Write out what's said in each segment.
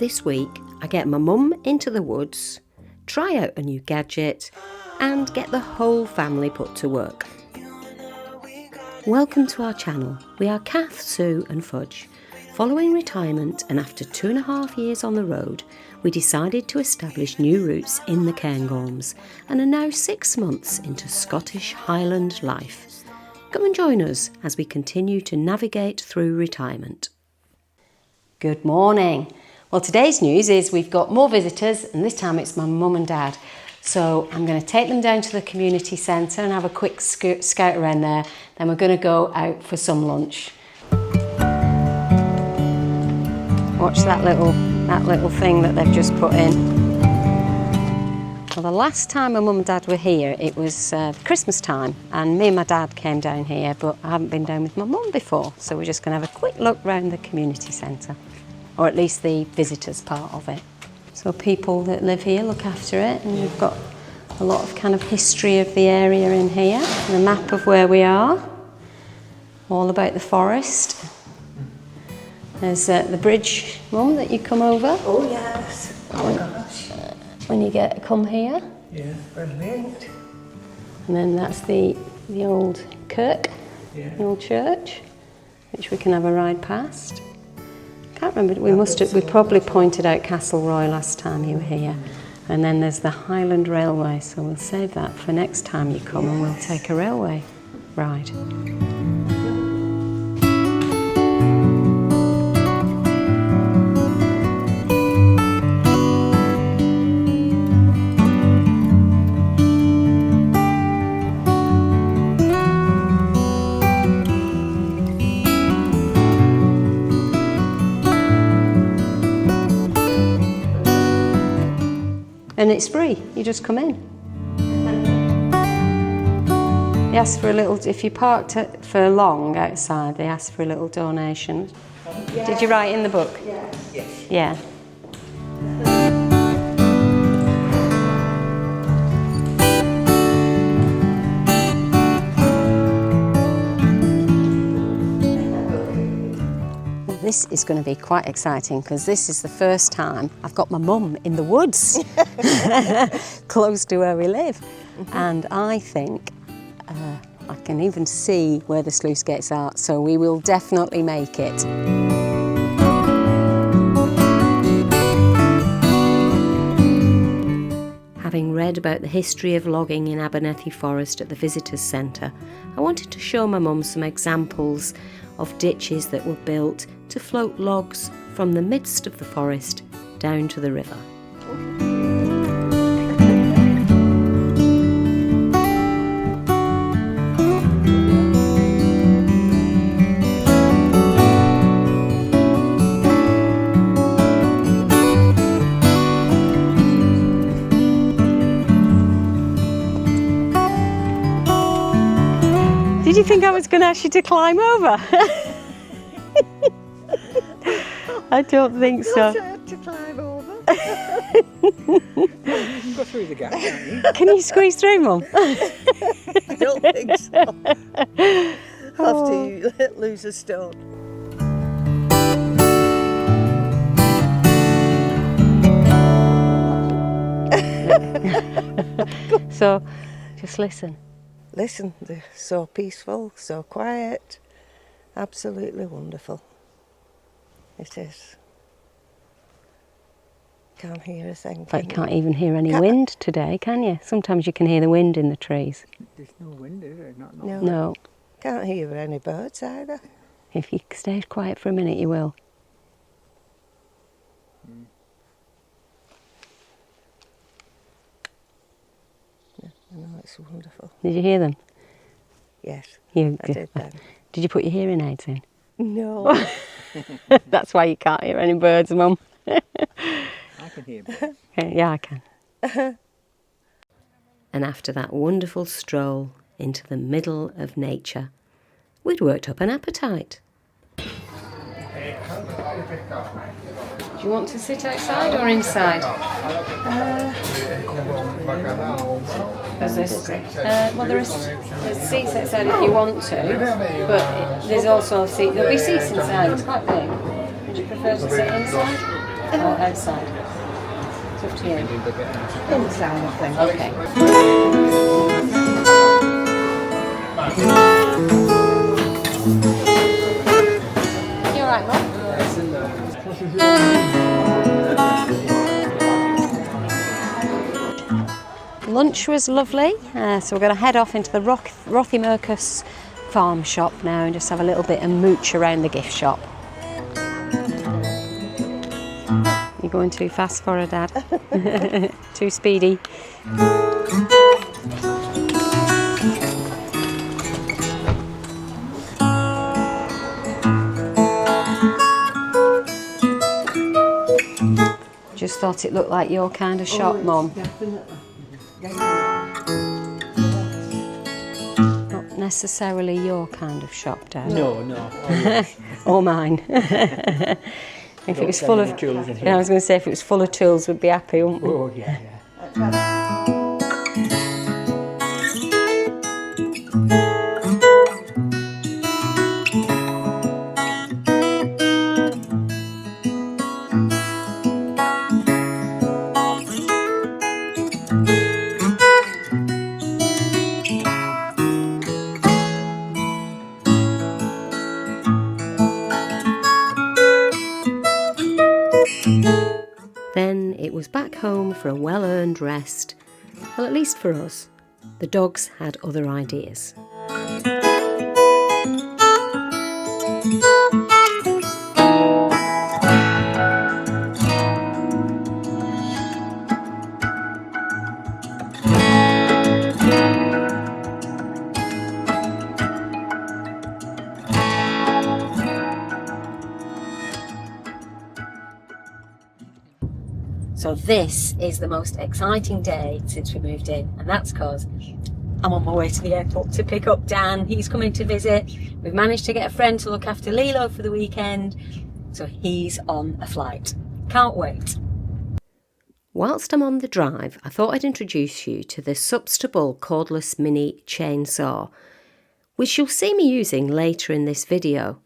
This week, I get my mum into the woods, try out a new gadget, and get the whole family put to work. Welcome to our channel. We are Kath, Sue and Fudge. Following retirement and after 2.5 years on the road, we decided to establish new roots in the Cairngorms and are now 6 months into Scottish Highland life. Come and join us as we continue to navigate through retirement. Good morning. Well, today's news is we've got more visitors, and this time it's my mum and dad. So I'm going to take them down to the community centre and have a quick scout around there. Then we're going to go out for some lunch. Watch that little thing that they've just put in. Well, the last time my mum and dad were here, it was Christmas time, and me and my dad came down here, but I haven't been down with my mum before, so we're just going to have a quick look round the community centre, or at least the visitors part of it. So people that live here look after it, and we've got a lot of kind of history of the area in here, and a map of where we are, all about the forest. There's the bridge, Mum, that you come over. Oh yes, oh gosh. When you come here. Yeah, brilliant. And then that's the old kirk, the old church, which we can have a ride past. Can't remember, we probably pointed out Castleroy last time you were here. And then there's the Highland Railway, so we'll save that for next time you come, and we'll take a railway ride. And it's free, you just come in. They ask for a little, if you parked for long outside, they ask for a little donation. Yes. Did you write in the book? Yes. Yeah. This is going to be quite exciting because this is the first time I've got my mum in the woods, close to where we live. And I think I can even see where the sluice gates are, so we will definitely make it. Having read about the history of logging in Abernethy Forest at the Visitors Centre, I wanted to show my mum some examples of ditches that were built to float logs from the midst of the forest down to the river. Did you think I was going to ask you to climb over? I don't think so. You have to climb over. You can go through the gap, can't you? Can you squeeze through, Mum? I don't think so. After you lose a stone. So, just listen. Listen, they're so peaceful, so quiet, absolutely wonderful. It is. Can't hear a thing. But you can't even hear any wind today, can you? Sometimes you can hear the wind in the trees. There's no wind, is there? Not No. Can't hear any birds either. If you stay quiet for a minute, you will. Yeah, I know, it's wonderful. Did you hear them? Yes, You I did then. Did you put your hearing aids in? No. That's why you can't hear any birds, Mum. I can hear birds. Yeah, I can. And after that wonderful stroll into the middle of nature, we'd worked up an appetite. Do you want to sit outside or inside? There's seats outside if you want to, but there's also there'll be seats inside. It's quite big. Would you prefer to sit inside? or outside? It's up to you. Inside, I think. Okay. You alright, Mum? Lunch was lovely, so we're going to head off into the Rothymercus farm shop now and just have a little bit of mooch around the gift shop. You're going too fast for her, Dad. Too speedy. Just thought it looked like your kind of shop, Mum. Definitely. Not necessarily your kind of shop, Dad. No, no. Or mine. If it was full of children. I was going to say if it was full of tools, we'd be happy, wouldn't we? Oh, yeah, yeah. Then it was back home for a well-earned rest. Well, at least for us. The dogs had other ideas. So this is the most exciting day since we moved in, and that's because I'm on my way to the airport to pick up Dan. He's coming to visit. We've managed to get a friend to look after Lilo for the weekend, so he's on a flight. Can't wait. Whilst I'm on the drive, I thought I'd introduce you to the Substable cordless mini chainsaw, which you'll see me using later in this video.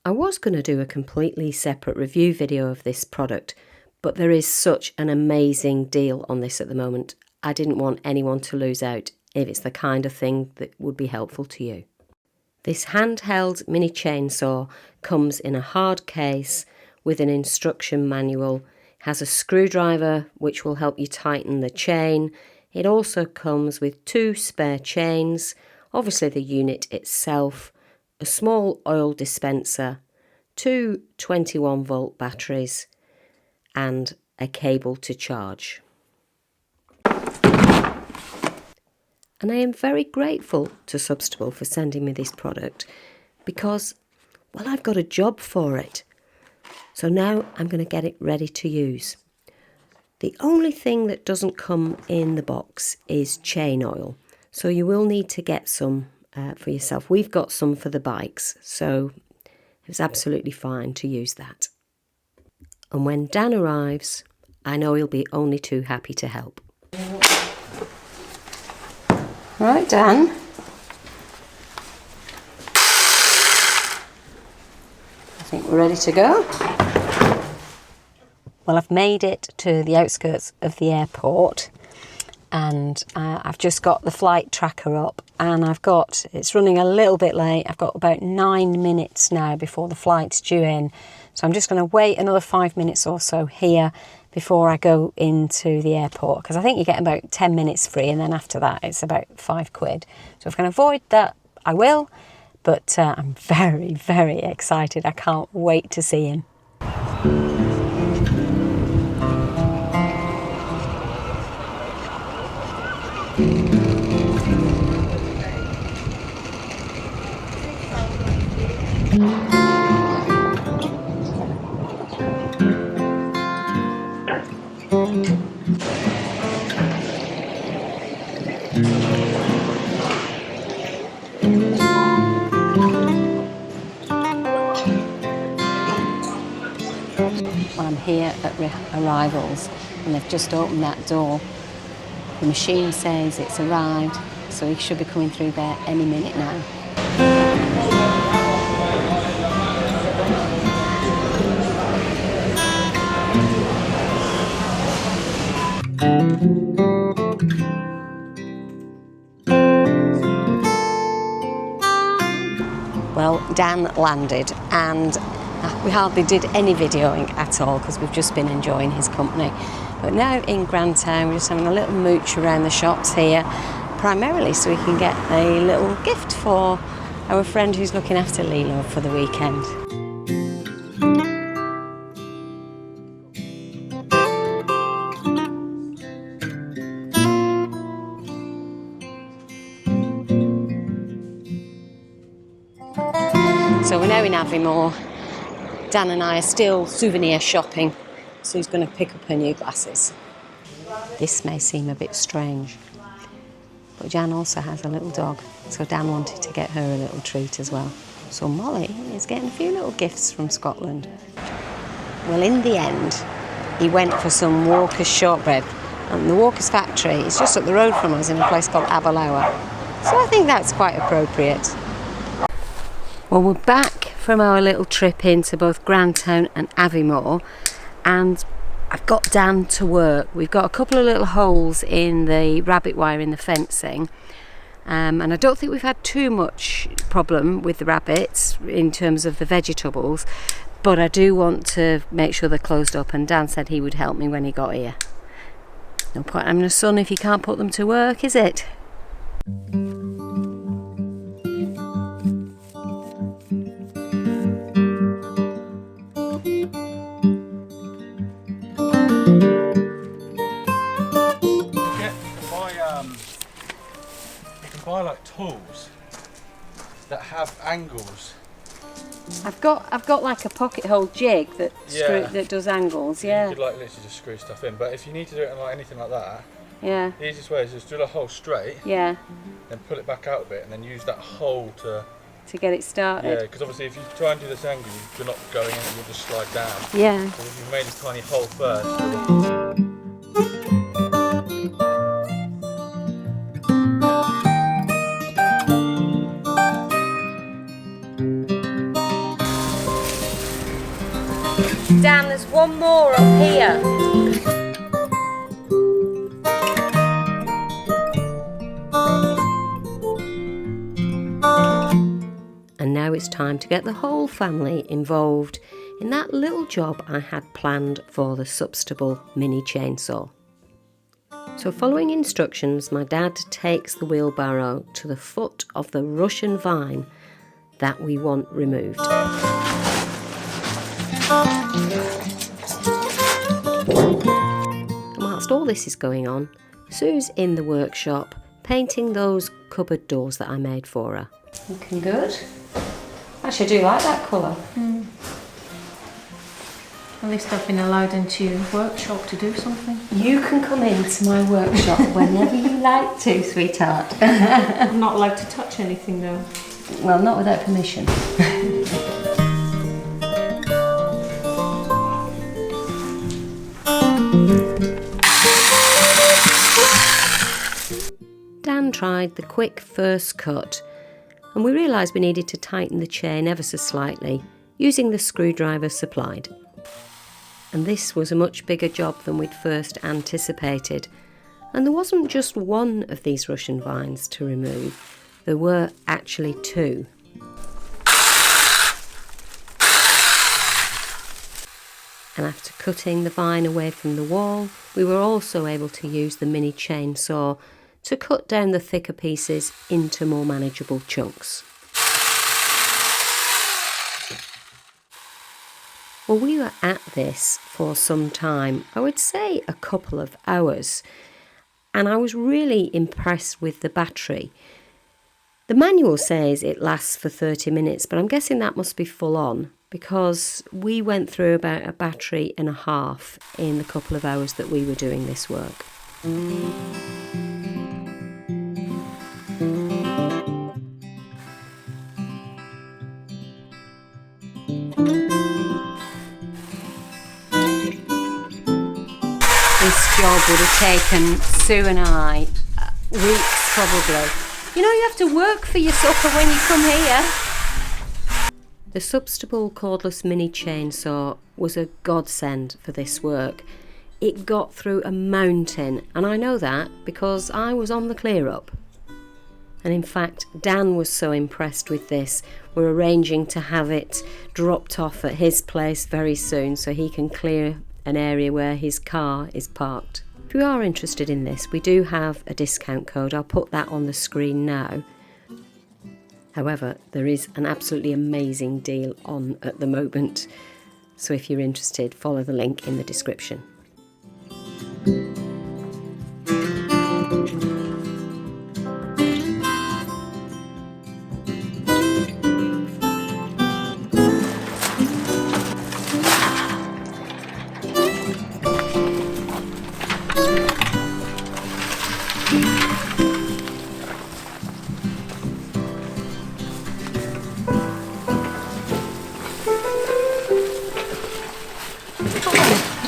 I was going to do a completely separate review video of this product, but there is such an amazing deal on this at the moment. I didn't want anyone to lose out if it's the kind of thing that would be helpful to you. This handheld mini chainsaw comes in a hard case with an instruction manual, has a screwdriver which will help you tighten the chain. It also comes with 2 spare chains, obviously the unit itself, a small oil dispenser, 2 21-volt batteries, and a cable to charge. And I am very grateful to Substable for sending me this product because, well, I've got a job for it. So now I'm going to get it ready to use. The only thing that doesn't come in the box is chain oil. So you will need to get some for yourself. We've got some for the bikes, so it was absolutely fine to use that. And when Dan arrives, I know he'll be only too happy to help. Right, Dan. I think we're ready to go. Well, I've made it to the outskirts of the airport, and I've just got the flight tracker up, and it's running a little bit late. I've got about 9 minutes now before the flight's due in. So I'm just going to wait another 5 minutes or so here before I go into the airport, because I think you get about 10 minutes free, and then after that it's about £5. So if I can avoid that, I will, but I'm very, very excited. I can't wait to see him. Well, I'm here at arrivals, and they've just opened that door. The machine says it's arrived, so he should be coming through there any minute now. Dan landed, and we hardly did any videoing at all because we've just been enjoying his company. But now in Grantown, we're just having a little mooch around the shops here, primarily so we can get a little gift for our friend who's looking after Lilo for the weekend. So we're now in Aviemore. Dan and I are still souvenir shopping. Sue's going to pick up her new glasses. This may seem a bit strange, but Jan also has a little dog, so Dan wanted to get her a little treat as well. So Molly is getting a few little gifts from Scotland. Well, in the end, he went for some Walker's shortbread, and the Walker's factory is just up the road from us in a place called Aberlour. So I think that's quite appropriate. Well, we're back from our little trip into both Grantown and Aviemore, and I've got Dan to work. We've got a couple of little holes in the rabbit wire in the fencing, and I don't think we've had too much problem with the rabbits in terms of the vegetables, but I do want to make sure they're closed up, and Dan said he would help me when he got here. No point having a son if you can't put them to work, is it? Buy like tools that have angles. I've got like a pocket hole jig that that does angles. Yeah. You could like literally just screw stuff in, but if you need to do it in like anything like that, yeah, the easiest way is just drill a hole straight. Yeah. Then pull it back out a bit, and then use that hole to get it started. Yeah, because obviously if you try and do this angle, you're not going in and you'll just slide down. Yeah. So if you've made a tiny hole first. Dan, there's one more up here. And now it's time to get the whole family involved in that little job I had planned for the Substable mini chainsaw. So following instructions, my dad takes the wheelbarrow to the foot of the Russian vine that we want removed. And whilst all this is going on, Sue's in the workshop painting those cupboard doors that I made for her. Looking good. Actually, I do like that colour. At least I've been allowed into your workshop to do something. You can come into my workshop whenever you like to, sweetheart. I'm not allowed to touch anything though. Well, not without permission. Dan tried the quick first cut, and we realised we needed to tighten the chain ever so slightly using the screwdriver supplied. And this was a much bigger job than we'd first anticipated, and there wasn't just one of these Russian vines to remove, there were actually two. And after cutting the vine away from the wall, we were also able to use the mini chainsaw to cut down the thicker pieces into more manageable chunks. Well, we were at this for some time, I would say a couple of hours, and I was really impressed with the battery. The manual says it lasts for 30 minutes, but I'm guessing that must be full on, because we went through about a battery and a half in the couple of hours that we were doing this work. This job would have taken Sue and I weeks probably. You know, you have to work for your supper when you come here. The Substable cordless mini chainsaw was a godsend for this work. It got through a mountain, and I know that because I was on the clear up. And in fact, Dan was so impressed with this, we're arranging to have it dropped off at his place very soon so he can clear an area where his car is parked. If you are interested in this, we do have a discount code. I'll put that on the screen now. However, there is an absolutely amazing deal on at the moment. So if you're interested, follow the link in the description.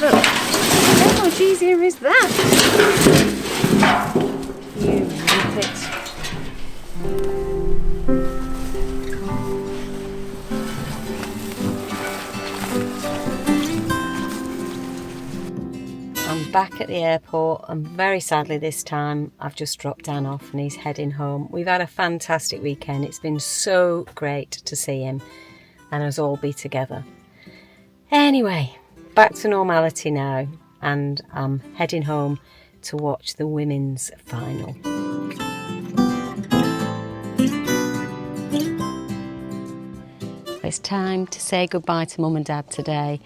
How much easier is that? You muppet. I'm back at the airport, and very sadly this time I've just dropped Dan off and he's heading home. We've had a fantastic weekend. It's been so great to see him and us all be together. Anyway, back to normality now, and I'm heading home to watch the women's final. It's time to say goodbye to Mum and Dad today.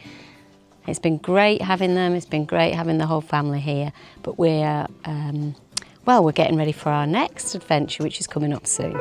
It's been great having them, it's been great having the whole family here, but we're getting ready for our next adventure, which is coming up soon.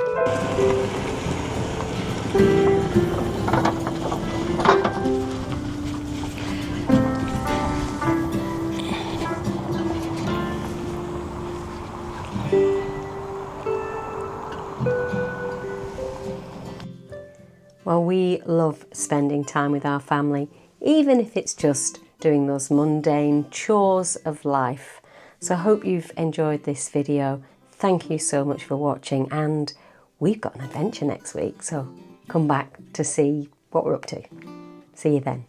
Well, we love spending time with our family, even if it's just doing those mundane chores of life. So I hope you've enjoyed this video. Thank you so much for watching, and we've got an adventure next week, so come back to see what we're up to. See you then.